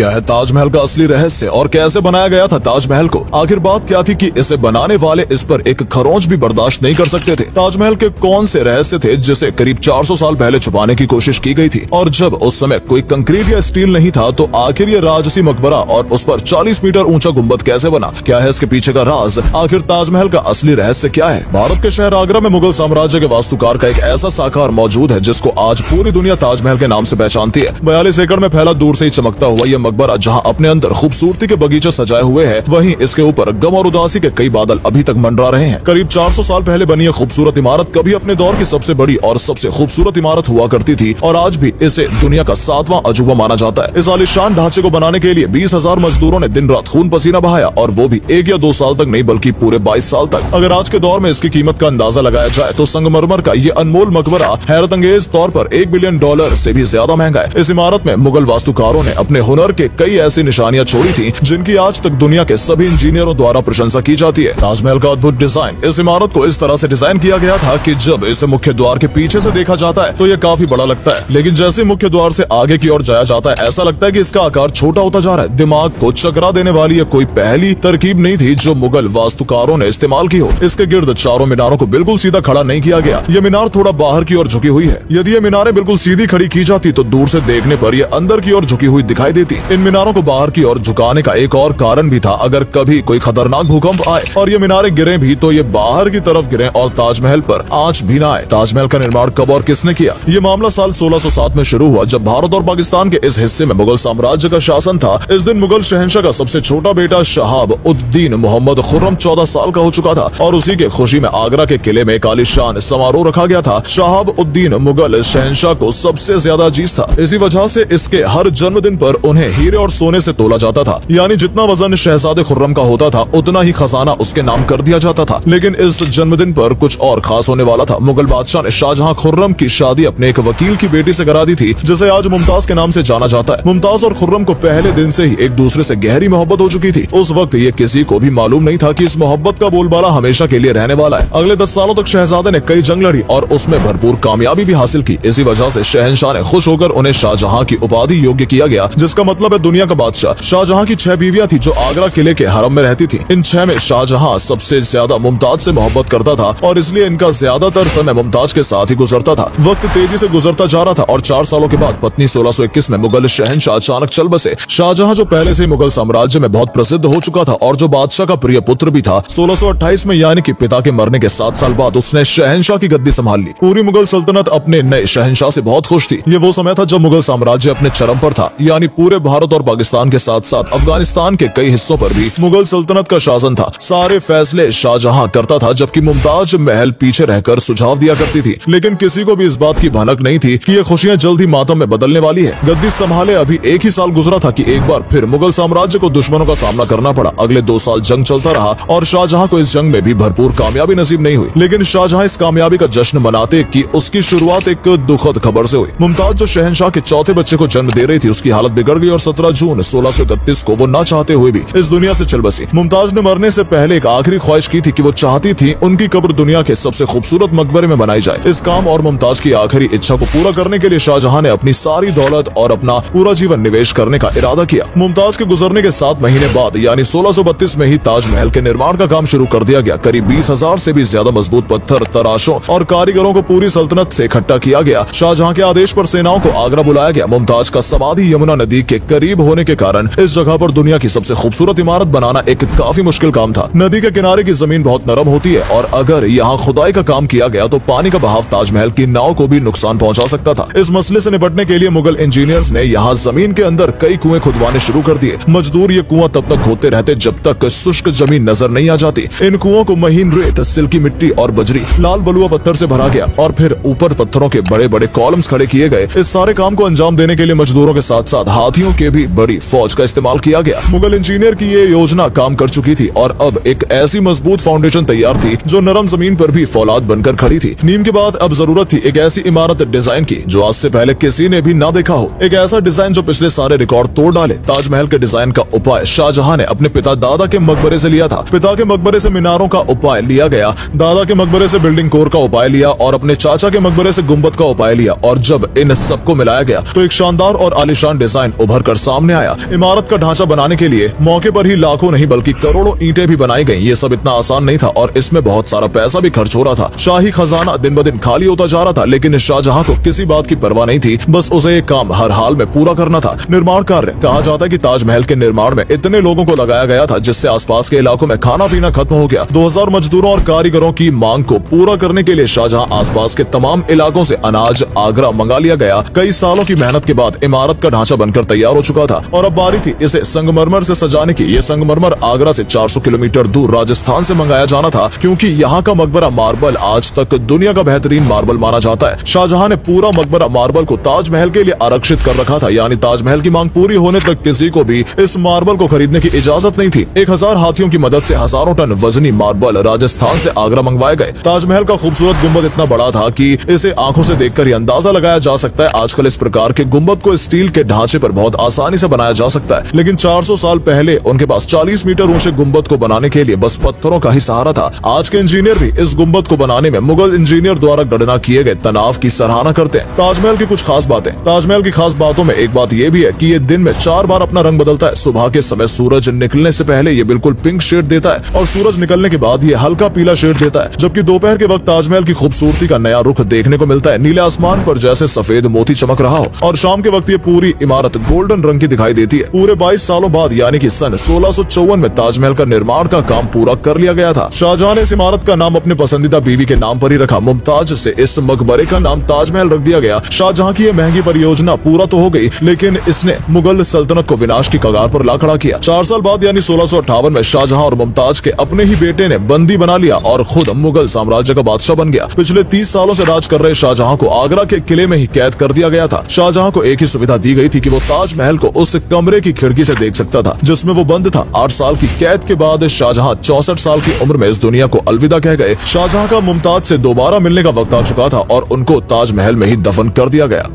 क्या है ताजमहल का असली रहस्य और कैसे बनाया गया था ताजमहल को? आखिर बात क्या थी कि इसे बनाने वाले इस पर एक खरोंच भी बर्दाश्त नहीं कर सकते थे? ताजमहल के कौन से रहस्य थे जिसे करीब 400 साल पहले छुपाने की कोशिश की गई थी? और जब उस समय कोई कंक्रीट या स्टील नहीं था तो आखिर ये राजसी मकबरा और उस पर 40 मीटर ऊंचा गुम्बद कैसे बना? क्या है इसके पीछे का राज? आखिर ताजमहल का असली रहस्य क्या है? भारत के शहर आगरा में मुगल साम्राज्य के वास्तुकार का एक ऐसा साकार मौजूद है जिसको आज पूरी दुनिया ताजमहल के नाम से पहचानती है। 42 एकड़ में फैला दूर से ही चमकता हुआ यह मकबरा जहां अपने अंदर खूबसूरती के बगीचे सजाए हुए हैं, वहीं इसके ऊपर गम और उदासी के कई बादल अभी तक मंडरा रहे हैं। करीब 400 साल पहले बनी यह खूबसूरत इमारत कभी अपने दौर की सबसे बड़ी और सबसे खूबसूरत इमारत हुआ करती थी और आज भी इसे दुनिया का 7वां अजूबा माना जाता है। इस आलीशान ढांचे को बनाने के लिए 20,000 मजदूरों ने दिन रात खून पसीना बहाया और वो भी 1 या 2 साल तक नहीं बल्कि पूरे 22 साल तक। अगर आज के दौर में इसकी कीमत का अंदाजा लगाया जाए तो संगमरमर का ये अनमोल मकबरा हैरतअंगेज तौर पर $1 बिलियन से भी ज्यादा महंगा है। इस इमारत में मुगल वास्तुकारों ने अपने हुनर के कई ऐसी निशानियां छोड़ी थी जिनकी आज तक दुनिया के सभी इंजीनियरों द्वारा प्रशंसा की जाती है। ताजमहल का अद्भुत डिजाइन। इस इमारत को इस तरह से डिजाइन किया गया था कि जब इसे मुख्य द्वार के पीछे से देखा जाता है तो ये काफी बड़ा लगता है, लेकिन जैसे मुख्य द्वार से आगे की ओर जाया जाता है ऐसा लगता है कि इसका आकार छोटा होता जा रहा है। दिमाग को चकरा देने वाली यह कोई पहली तरकीब नहीं थी जो मुगल वास्तुकारों ने इस्तेमाल की हो। इसके गिर्द चारों मीनारों को बिल्कुल सीधा खड़ा नहीं किया गया। ये मीनार थोड़ा बाहर की ओर झुकी हुई है। यदि ये मीनारें बिल्कुल सीधी खड़ी की जाती तो दूर से देखने पर ये अंदर की ओर झुकी हुई दिखाई देती। इन मीनारों को बाहर की ओर झुकाने का एक और कारण भी था, अगर कभी कोई खतरनाक भूकंप आए और ये मीनारें गिरे भी तो ये बाहर की तरफ गिरे और ताजमहल पर आंच भी न आए। ताजमहल का निर्माण कब और किसने किया? ये मामला साल 1607 में शुरू हुआ जब भारत और पाकिस्तान के इस हिस्से में मुगल साम्राज्य का शासन था। इस दिन मुगल शहंशाह का सबसे छोटा बेटा शहाब उद्दीन मोहम्मद खुर्रम 14 साल का हो चुका था और उसी के खुशी में आगरा के किले में एक आलीशान समारोह रखा गया था। शहाब उद्दीन मुगल शहंशाह को सबसे ज्यादा अजीज था। इसी वजह से इसके हर जन्मदिन पर उन्हें हीरे और सोने से तोला जाता था, यानी जितना वजन शहजादे खुर्रम का होता था उतना ही खजाना उसके नाम कर दिया जाता था। लेकिन इस जन्मदिन पर कुछ और खास होने वाला था। मुगल बादशाह ने शाहजहां खुर्रम की शादी अपने एक वकील की बेटी से करा दी थी जिसे आज मुमताज के नाम से जाना जाता है। मुमताज और खुर्रम को पहले दिन से ही एक दूसरे से गहरी मोहब्बत हो चुकी थी। उस वक्त ये किसी को भी मालूम नहीं था कि इस मोहब्बत का बोलबाला हमेशा के लिए रहने वाला है। अगले 10 सालों तक शहजादे ने कई जंग लड़ी और उसमें भरपूर कामयाबी भी हासिल की। इसी वजह से शहंशाह ने खुश होकर उन्हें शाहजहां की उपाधि योग्य किया गया, जिसका मतलब है दुनिया का बादशाह। शाहजहां की 6 बीवियां थी जो आगरा किले के हरम में रहती थी। इन 6 में शाहजहां सबसे ज्यादा मुमताज से मोहब्बत करता था और इसलिए इनका ज्यादातर समय मुमताज के साथ ही गुजरता था। वक्त तेजी से गुजरता जा रहा था और 4 सालों के बाद पत्नी 1621 में मुगल शहंशाह अचानक चल बसे। शाहजहां जो पहले से मुगल साम्राज्य में बहुत प्रसिद्ध हो चुका था और जो बादशाह का प्रिय पुत्र भी था, 1628 में यानी कि पिता के मरने के 7 साल बाद उसने शहंशाह की गद्दी संभाल ली। पूरी मुगल सल्तनत अपने नए शहंशाह से बहुत खुश थी। ये वो समय था जब मुगल साम्राज्य अपने चरम पर था, यानी पूरे भारत और पाकिस्तान के साथ साथ अफगानिस्तान के कई हिस्सों पर भी मुगल सल्तनत का शासन था। सारे फैसले शाहजहां करता था जबकि मुमताज महल पीछे रहकर सुझाव दिया करती थी। लेकिन किसी को भी इस बात की भनक नहीं थी कि ये खुशियां जल्द ही मातम में बदलने वाली है। गद्दी संभाले अभी 1 ही साल गुजरा था कि एक बार फिर मुगल साम्राज्य को दुश्मनों का सामना करना पड़ा। अगले 2 साल जंग चलता रहा और शाहजहां को इस जंग में भी भरपूर कामयाबी नसीब नहीं हुई। लेकिन शाहजहां इस कामयाबी का जश्न मनाते कि उसकी शुरुआत एक दुखद खबर से हुई। मुमताज जो शहंशाह के चौथे बच्चे को जन्म दे रही थी उसकी हालत बिगड़ गई और 17 जून 1631 को वो ना चाहते हुए भी इस दुनिया से चल बसी। मुमताज ने मरने से पहले एक आखिरी ख्वाहिश की थी कि वो चाहती थी उनकी कब्र दुनिया के सबसे खूबसूरत मकबरे में बनाई जाए। इस काम और मुमताज की आखिरी इच्छा को पूरा करने के लिए शाहजहां ने अपनी सारी दौलत और अपना पूरा जीवन निवेश करने का इरादा किया। मुमताज के गुजरने के 7 महीने बाद यानी 1632 में ही ताजमहल के निर्माण का काम शुरू कर दिया गया। करीब 20,000 से भी ज्यादा मजबूत पत्थर, तराशों और कारीगरों को पूरी सल्तनत से इकट्ठा किया गया। शाहजहां के आदेश पर सेनाओं को आगरा बुलाया गया। मुमताज का समाधि यमुना नदी के करीब होने के कारण इस जगह पर दुनिया की सबसे खूबसूरत इमारत बनाना एक काफी मुश्किल काम था। नदी के किनारे की जमीन बहुत नरम होती है और अगर यहाँ खुदाई का काम किया गया तो पानी का बहाव ताजमहल की नाव को भी नुकसान पहुंचा सकता था। इस मसले से निपटने के लिए मुगल इंजीनियर्स ने यहाँ जमीन के अंदर कई कुएं खुदवाने शुरू कर दिए। मजदूर ये कुआं तब तक खोदते रहते जब तक शुष्क जमीन नजर नहीं आ जाती। इन कुओं को महीन रेत, सिल्की मिट्टी और बजरी, लाल बलुआ पत्थर से भरा गया और फिर ऊपर पत्थरों के बड़े बड़े कॉलम्स खड़े किए गए। इस सारे काम को अंजाम देने के लिए मजदूरों के साथ साथ हाथियों के भी बड़ी फौज का इस्तेमाल किया गया। मुगल इंजीनियर की ये योजना काम कर चुकी थी और अब एक ऐसी मजबूत फाउंडेशन तैयार थी जो नरम जमीन पर भी फौलाद बनकर खड़ी थी। नींव के बाद अब जरूरत थी एक ऐसी इमारत डिजाइन की जो आज से पहले किसी ने भी ना देखा हो। एक ऐसा डिजाइन जो पिछले सारे रिकॉर्ड तोड़ डाले। ताजमहल के डिजाइन का उपाय शाहजहां ने अपने पिता दादा के मकबरे से लिया था। पिता के मकबरे से मीनारों का उपाय लिया गया, दादा के मकबरे से बिल्डिंग कोर का उपाय लिया और अपने चाचा के मकबरे से गुंबद का उपाय लिया। और जब इन सबको मिलाया गया तो एक शानदार और आलीशान डिजाइन उभर बनकर सामने आया। इमारत का ढांचा बनाने के लिए मौके पर ही लाखों नहीं बल्कि करोड़ों ईंटें भी बनाई गई। ये सब इतना आसान नहीं था और इसमें बहुत सारा पैसा भी खर्च हो रहा था। शाही खजाना दिन ब दिन खाली होता जा रहा था, लेकिन शाहजहां को किसी बात की परवाह नहीं थी। बस उसे एक काम हर हाल में पूरा करना था, निर्माण कार्य। कहा जाता है कि ताजमहल के निर्माण में इतने लोगों को लगाया गया था जिससे आसपास के इलाकों में खाना पीना खत्म हो गया। 2000 मजदूरों और कारीगरों की मांग को पूरा करने के लिए शाहजहां आसपास के तमाम इलाकों से अनाज आगरा मंगा लिया गया। कई सालों की मेहनत के बाद इमारत का ढांचा बनकर तैयार हो चुका था और अब बारी थी इसे संगमरमर से सजाने की। ये संगमरमर आगरा से 400 किलोमीटर दूर राजस्थान से मंगाया जाना था, क्योंकि यहाँ का मकबरा मार्बल आज तक दुनिया का बेहतरीन मार्बल माना जाता है। शाहजहां ने पूरा मकबरा मार्बल को ताजमहल के लिए आरक्षित कर रखा था, यानी ताजमहल की मांग पूरी होने तक किसी को भी इस मार्बल को खरीदने की इजाजत नहीं थी। 1000 हाथियों की मदद से हजारों टन वजनी मार्बल राजस्थान से आगरा मंगवाए गए। ताजमहल का खूबसूरत गुंबद इतना बड़ा था कि इसे आंखों से देखकर ही अंदाजा लगाया जा सकता है। आजकल इस प्रकार के गुंबद को स्टील के ढांचे पर बहुत आसानी से बनाया जा सकता है, लेकिन 400 साल पहले उनके पास 40 मीटर ऊंचे गुंबद को बनाने के लिए बस पत्थरों का ही सहारा था। आज के इंजीनियर भी इस गुंबद को बनाने में मुगल इंजीनियर द्वारा गणना किए गए तनाव की सराहना करते हैं। ताजमहल की कुछ खास बातें। ताजमहल की खास बातों में एक बात यह भी है कि ये दिन में 4 बार अपना रंग बदलता है। सुबह के समय सूरज निकलने से पहले ये बिल्कुल पिंक शेड देता है और सूरज निकलने के बाद ये हल्का पीला शेड देता है, जबकि दोपहर के वक्त ताजमहल की खूबसूरती का नया रुख देखने को मिलता है। नीले आसमान पर जैसे सफेद मोती चमक रहा हो और शाम के वक्त ये पूरी इमारत गोल्डन रंग की दिखाई देती है। पूरे 22 सालों बाद यानी कि सन 1654 में ताजमहल का निर्माण का काम पूरा कर लिया गया था। शाहजहां ने इस इमारत का नाम अपने पसंदीदा बीवी के नाम पर ही रखा। मुमताज से इस मकबरे का नाम ताजमहल रख दिया गया। शाहजहां की यह महंगी परियोजना पूरा तो हो गई, लेकिन इसने मुगल सल्तनत को विनाश की कगार पर ला खड़ा किया। 4 साल बाद यानी 1658 में शाहजहां और मुमताज के अपने ही बेटे ने बंदी बना लिया और खुद मुगल साम्राज्य का बादशाह बन गया। पिछले 30 सालों से राज कर रहे शाहजहां को आगरा के किले में ही कैद कर दिया गया था। शाहजहां को एक ही सुविधा दी गई थी कि वो ताजमहल को उस कमरे की खिड़की से देख सकता था जिसमें वो बंद था। 8 साल की कैद के बाद शाहजहां 64 साल की उम्र में इस दुनिया को अलविदा कह गए। शाहजहां का मुमताज से दोबारा मिलने का वक्त आ चुका था और उनको ताजमहल में ही दफन कर दिया गया।